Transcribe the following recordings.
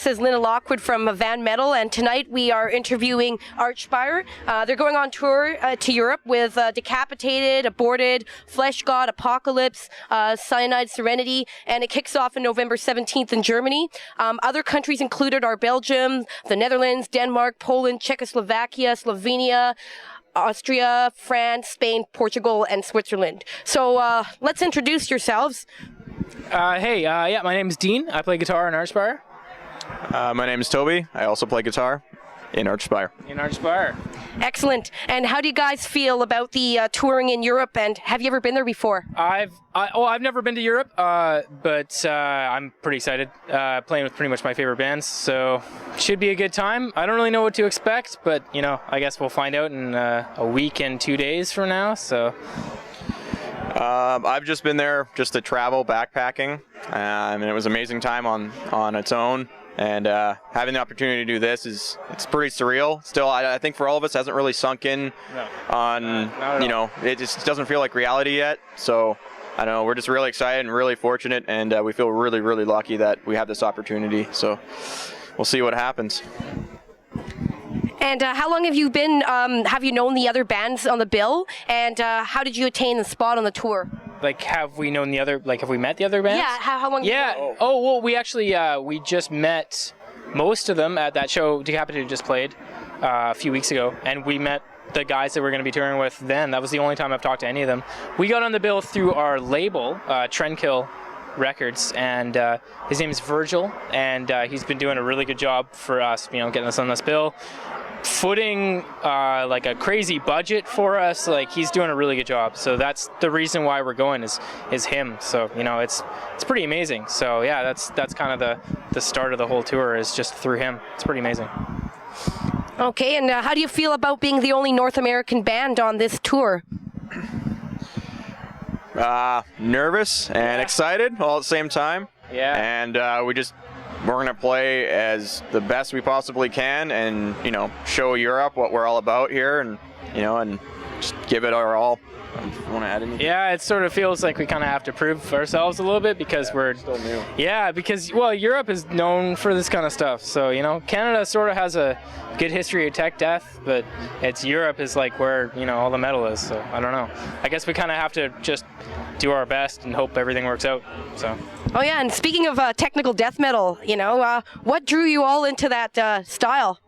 This is Linda Lockwood from VanMetal, and tonight we are interviewing Archspire. They're going on tour to Europe with Decapitated, Aborted, Flesh God, Apocalypse, Cyanide Serenity, and it kicks off on November 17th in Germany. Other countries included are Belgium, the Netherlands, Denmark, Poland, Czechoslovakia, Slovenia, Austria, France, Spain, Portugal, and Switzerland. So let's introduce yourselves. Hey, my name's Dean. I play guitar in Archspire. My name is Toby. I also play guitar in Archspire. Excellent. And how do you guys feel about the touring in Europe? And have you ever been there before? I've never been to Europe, but I'm pretty excited. Playing with pretty much my favorite bands, so should be a good time. I don't really know what to expect, but I guess we'll find out in a week and 2 days from now. So. I've just been there just to travel, backpacking, and it was an amazing time on its own. And having the opportunity to do this it's pretty surreal. Still, I think for all of us, it hasn't really sunk in it just doesn't feel like reality yet. So I don't know, we're just really excited and really fortunate, and we feel really, really lucky that we have this opportunity. So we'll see what happens. And how long have you been, have you known the other bands on the bill? And how did you attain the spot on the tour? Like, have we known the other, have we met the other bands? Yeah, how long? Yeah, we actually, we just met most of them at that show Decapitated just played a few weeks ago. And we met the guys that we're going to be touring with then. That was the only time I've talked to any of them. We got on the bill through our label, Trendkill Records, and his name is Virgil, and he's been doing a really good job for us, getting us on this bill, footing like a crazy budget for us. Like, he's doing a really good job, so that's the reason why we're going is him. So it's pretty amazing. So yeah, that's kind of the start of the whole tour, is just through him. It's pretty amazing. Okay, and how do you feel about being the only North American band on this tour? Nervous and excited all at the same time. Yeah. And we're gonna play as the best we possibly can, and show Europe what we're all about here, and and just give it our all. Want to add anything? Yeah, it sort of feels like we kind of have to prove ourselves a little bit, because we're still new. Yeah, because Europe is known for this kind of stuff. So Canada sort of has a good history of tech death, but Europe is like where all the metal is. So I don't know. I guess we kind of have to just do our best and hope everything works out. So. Oh yeah, and speaking of technical death metal, what drew you all into that style?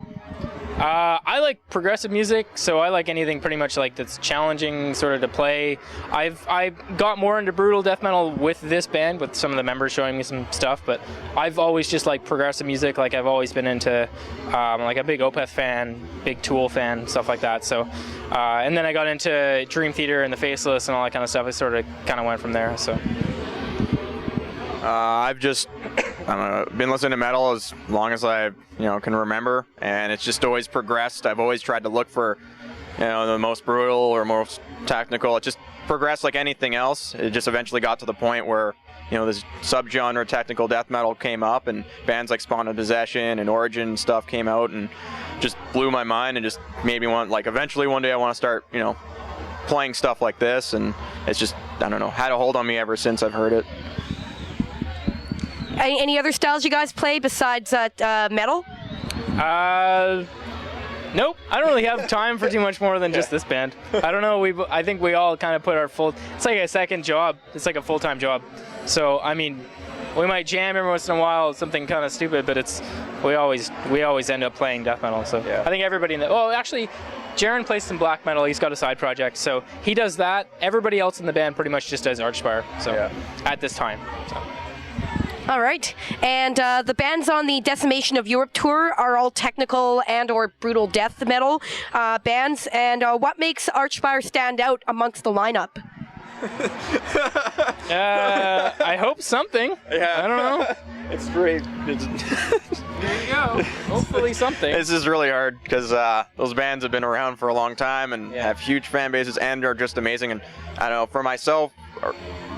I like progressive music, so I like anything pretty much like that's challenging sort of to play. I got more into brutal death metal with this band, with some of the members showing me some stuff, but I've always just liked progressive music. Like, I've always been into like a big Opeth fan, big Tool fan, stuff like that. So and then I got into Dream Theater and the Faceless and all that kind of stuff. I sort of kind of went from there. So I've just been listening to metal as long as I can remember, and it's just always progressed. I've always tried to look for the most brutal or most technical. It just progressed like anything else. It just eventually got to the point where this subgenre technical death metal came up, and bands like Spawn of Possession and Origin and stuff came out, and just blew my mind, and just made me want, eventually one day I want to start playing stuff like this. And it's just, I don't know, had a hold on me ever since I've heard it. Any other styles you guys play besides metal? Nope. I don't really have time for too much more than just this band. I don't know. I think we all kind of put our it's like a second job. It's like a full-time job. So we might jam every once in a while, something kind of stupid, but we always end up playing death metal. So yeah. I think everybody actually, Jaron plays some black metal. He's got a side project, so he does that. Everybody else in the band pretty much just does Archspire. So yeah. At this time. So. All right, and the bands on the Decimation of Europe tour are all technical and or brutal death metal bands, and what makes Archspire stand out amongst the lineup? I hope something. Yeah. I don't know. It's great. There you go. Hopefully something. This is really hard, because those bands have been around for a long time and have huge fan bases and are just amazing. And I don't know, for myself,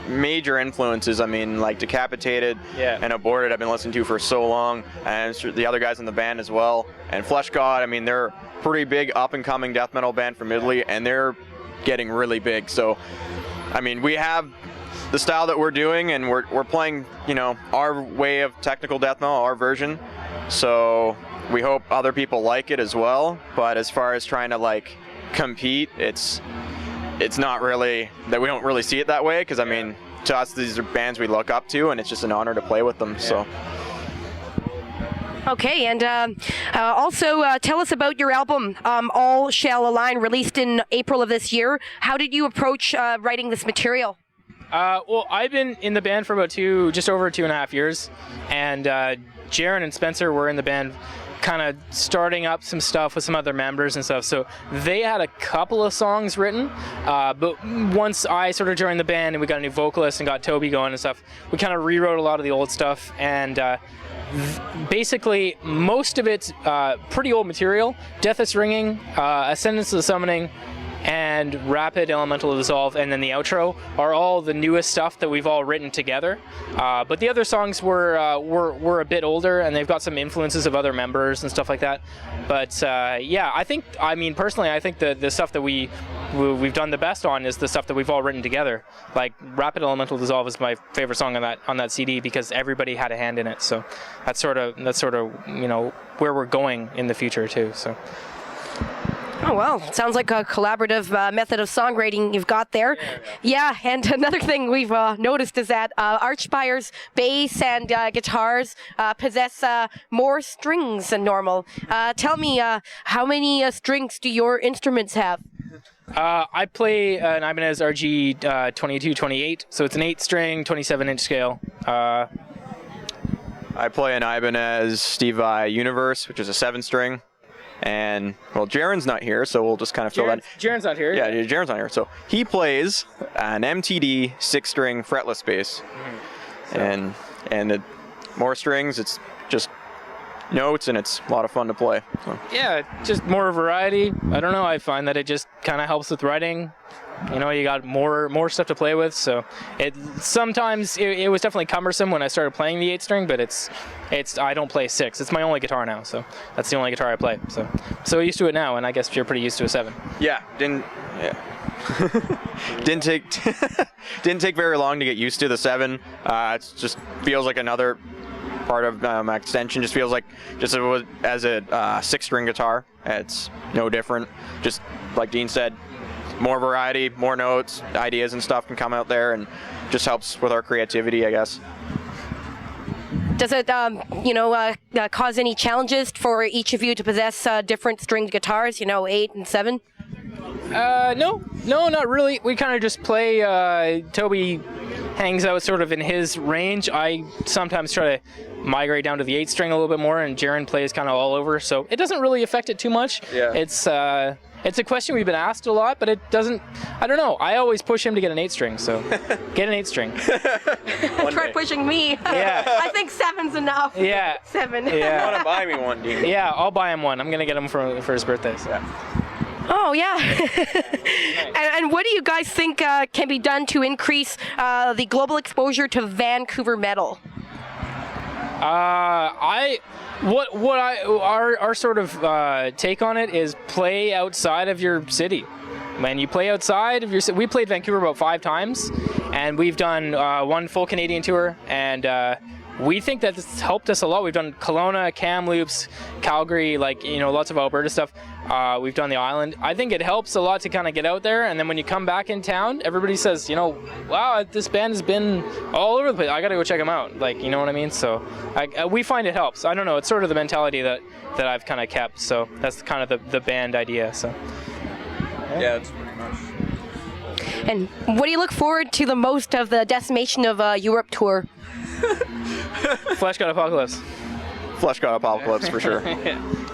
major influences, like Decapitated and Aborted, I've been listening to for so long, and the other guys in the band as well. And Flesh God, they're a pretty big up-and-coming death metal band from Italy, and they're getting really big. So, we have the style that we're doing, and we're playing, our way of technical death metal, our version. So we hope other people like it as well. But as far as trying to like compete, it's not really that we don't really see it that way, because I mean, to us these are bands we look up to, and it's just an honor to play with them. So. Okay, and also tell us about your album, All Shall Align, released in April of this year. How did you approach writing this material? Well, I've been in the band for about just over 2.5 years, and Jaron and Spencer were in the band kind of starting up some stuff with some other members and stuff, so they had a couple of songs written, but once I sort of joined the band and we got a new vocalist and got Toby going and stuff, we kind of rewrote a lot of the old stuff, and basically most of it's pretty old material. Death's Ringing, Ascendance of the Summoning, and Rapid Elemental Dissolve, and then the outro are all the newest stuff that we've all written together. But the other songs were a bit older, and they've got some influences of other members and stuff like that. But yeah, I mean personally, I think the stuff that we've done the best on is the stuff that we've all written together. Like Rapid Elemental Dissolve is my favorite song on that CD because everybody had a hand in it. So that's sort of you know where we're going in the future too. So. Oh, well, sounds like a collaborative method of songwriting you've got there. Yeah, and another thing we've noticed is that Archspire's bass and guitars possess more strings than normal. Tell me, how many strings do your instruments have? I play an Ibanez RG 2228, so it's an 8-string, 27-inch scale. I play an Ibanez Steve Vai Universe, which is a 7-string. And, well, Jaron's not here, so we'll just kind of fill that. Jaron's not here. Yeah, Jaron's not here. So he plays an MTD 6-string fretless bass. Mm-hmm. And more strings, it's just notes, and it's a lot of fun to play. So. Yeah, just more variety. I don't know, I find that it just kind of helps with writing. You know, you got more stuff to play with, so sometimes it was definitely cumbersome when I started playing the 8-string, but it's I don't play 6. It's my only guitar now, so that's the only guitar I play. So used to it now, and I guess you're pretty used to a 7. Yeah, didn't take very long to get used to the 7. It just feels like another part of my extension. Just feels like as a 6-string guitar. It's no different. Just like Dean said. More variety, more notes, ideas and stuff can come out there, and just helps with our creativity, I guess. Does it, cause any challenges for each of you to possess different stringed guitars, 8 and 7? No, not really. We kind of just play. Toby hangs out sort of in his range. I sometimes try to migrate down to the 8-string a little bit more, and Jaron plays kind of all over, so it doesn't really affect it too much. Yeah. It's a question we've been asked a lot, but it doesn't, I don't know. I always push him to get an 8-string, so get an 8-string. Try pushing me. Yeah. I think 7's enough. Yeah. 7. Yeah. You want to buy me one, Dean? Yeah, I'll buy him one. I'm going to get him for his birthday. So. Yeah. Oh, yeah. And what do you guys think can be done to increase the global exposure to Vancouver metal? Our sort of take on it is play outside of your city. When you play outside of your city, we played Vancouver about 5 times, and we've done one full Canadian tour, and we think that this helped us a lot. We've done Kelowna, Kamloops, Calgary, lots of Alberta stuff. We've done the island. I think it helps a lot to kind of get out there, and then when you come back in town, everybody says, wow, this band has been all over the place. I got to go check them out. You know what I mean? So we find it helps. I don't know. It's sort of the mentality that I've kind of kept. So that's kind of the band idea. So yeah, it's pretty much. And what do you look forward to the most of the Decimation of Europe tour? Flesh God Apocalypse. Flesh God Apocalypse for sure.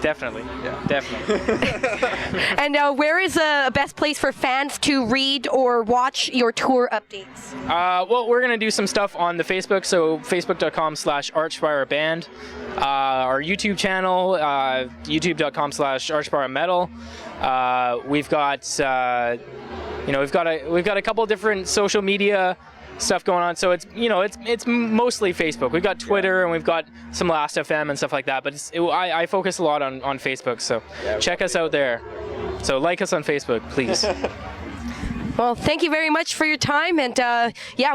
Definitely. Yeah. Definitely. And where is the best place for fans to read or watch your tour updates? Well, we're going to do some stuff on the Facebook, so facebook.com/ArchspireBand. Our YouTube channel, youtube.com/ArchspireMetal. We've got a couple different social media stuff going on, so it's mostly Facebook. We've got Twitter, and we've got some Last.fm and stuff like that, but I focus a lot on Facebook, so check us out there. So like us on Facebook, please. Well, thank you very much for your time, and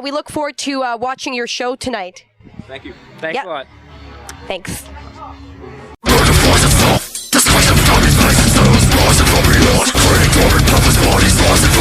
we look forward to watching your show tonight. Thank you. Thanks a lot. Thanks. Explosive